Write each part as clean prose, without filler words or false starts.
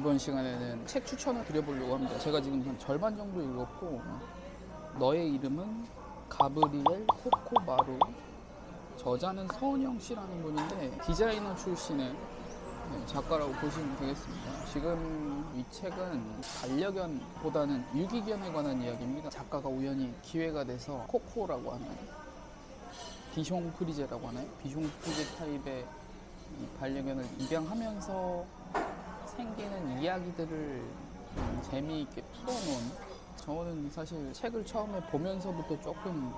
이번 시간에는 책 추천을 드려보려고 합니다. 제가 지금 한 절반 정도 읽었고, 너의 이름은 가브리엘 코코마루, 저자는 서은영 씨라는 분인데 디자이너 출신의 작가라고 보시면 되겠습니다. 지금 이 책은 반려견보다는 유기견에 관한 이야기입니다. 작가가 우연히 기회가 돼서 코코라고 하는 비숑 프리제라고 하나요? 비숑 프리제 타입의 이 반려견을 입양하면서 생기는 이야기들을 좀 재미있게 풀어놓은, 저는 사실 책을 처음에 보면서부터 조금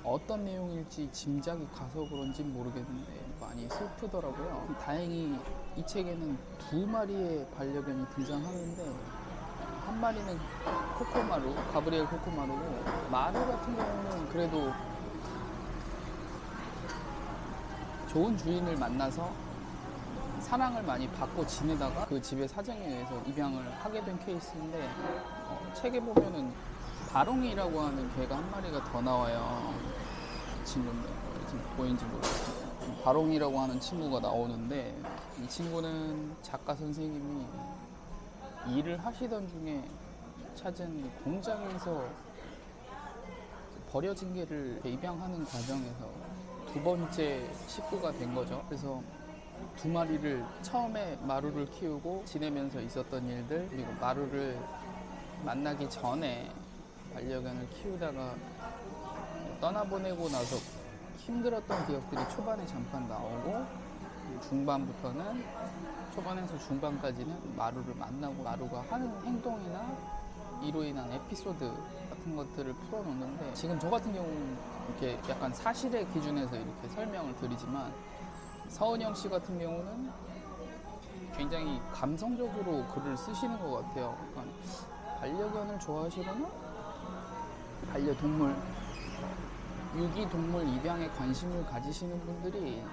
어떤 내용일지 짐작이 가서 그런지 모르겠는데 많이 슬프더라고요. 다행히 이 책에는 두 마리의 반려견이 등장하는데 한 마리는 코코마루, 가브리엘 코코마루고, 마루 같은 경우는 그래도 좋은 주인을 만나서 사랑을 많이 받고 지내다가 그 집의 사정에 의해서 입양을 하게 된 케이스인데, 책에 보면은 바롱이라고 하는 개가 한 마리가 더 나와요. 친구인데 지금 보이는지 모르겠어요. 바롱이라고 하는 친구가 나오는데, 이 친구는 작가 선생님이 일을 하시던 중에 찾은 공장에서 버려진 개를 입양하는 과정에서 두 번째 식구가 된 거죠. 그래서 두 마리를 처음에 마루를 키우고 지내면서 있었던 일들, 그리고 마루를 만나기 전에 반려견을 키우다가 떠나보내고 나서 힘들었던 기억들이 초반에 잠깐 나오고, 중반부터는, 초반에서 중반까지는 마루를 만나고 마루가 하는 행동이나 이로 인한 에피소드 같은 것들을 풀어놓는데, 지금 저 같은 경우는 이렇게 약간 사실의 기준에서 이렇게 설명을 드리지만, 서은영 씨 같은 경우는 굉장히 감성적으로 글을 쓰시는 것 같아요. 그러니까 반려견을 좋아하시거나 반려동물, 유기동물 입양에 관심을 가지시는 분들이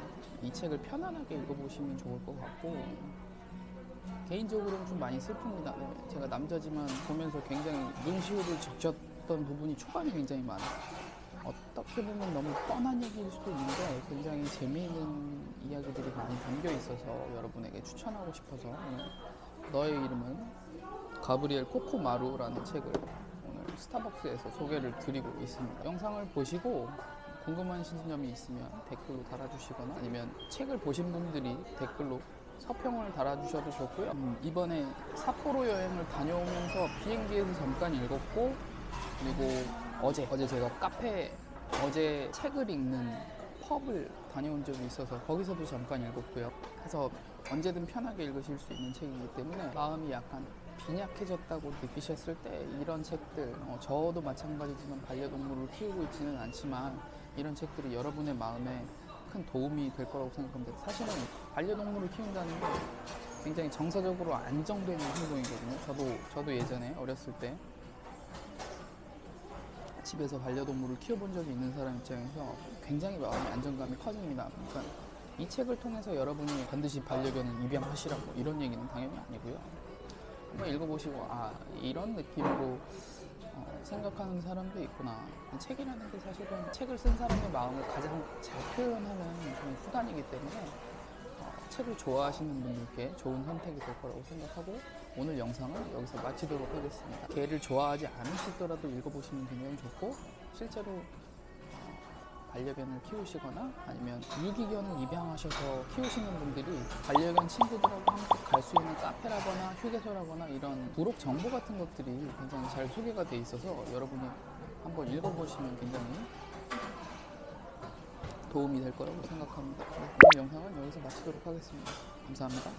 이 책을 편안하게 읽어보시면 좋을 것 같고, 개인적으로는 좀 많이 슬픕니다. 제가 남자지만 보면서 굉장히 눈시울을 적셨던 부분이 초반에 굉장히 많아요. 어떻게 보면 너무 뻔한 얘기일 수도 있는데 굉장히 재미있는 이야기들이 많이 담겨 있어서 여러분에게 추천하고 싶어서 오늘 너의 이름은 가브리엘 코코마루라는 책을 오늘 스타벅스에서 소개를 드리고 있습니다. 영상을 보시고 궁금하신 점이 있으면 댓글로 달아주시거나, 아니면 책을 보신 분들이 댓글로 서평을 달아주셔도 좋고요. 이번에 삿포로 여행을 다녀오면서 비행기에서 잠깐 읽었고, 그리고 어제 제가 어제 책을 읽는 펍을 다녀온 적이 있어서 거기서도 잠깐 읽었고요. 그래서 언제든 편하게 읽으실 수 있는 책이기 때문에 마음이 약간 빈약해졌다고 느끼셨을 때 이런 책들, 저도 마찬가지지만 반려동물을 키우고 있지는 않지만 이런 책들이 여러분의 마음에 큰 도움이 될 거라고 생각합니다. 사실은 반려동물을 키운다는 게 굉장히 정서적으로 안정되는 행동이거든요. 저도 예전에 어렸을 때 집에서 반려동물을 키워본 적이 있는 사람 입장에서 굉장히 마음의 안정감이 커집니다. 그러니까 이 책을 통해서 여러분이 반드시 반려견을 입양하시라고 이런 얘기는 당연히 아니고요. 한번 읽어보시고 이런 느낌으로 생각하는 사람도 있구나. 책이라는 게 사실은 책을 쓴 사람의 마음을 가장 잘 표현하는 그런 수단이기 때문에 책을 좋아하시는 분들께 좋은 선택이 될 거라고 생각하고, 오늘 영상을 여기서 마치도록 하겠습니다. 개를 좋아하지 않으시더라도 읽어보시면 굉장히 좋고, 실제로 반려견을 키우시거나 아니면 유기견을 입양하셔서 키우시는 분들이 반려견 친구들하고 함께 갈 수 있는 카페라거나 휴게소라거나 이런 부록 정보 같은 것들이 굉장히 잘 소개가 돼 있어서 여러분이 한번 읽어보시면 굉장히 도움이 될 거라고 생각합니다. 오늘 영상은 여기서 마치도록 하겠습니다. 감사합니다.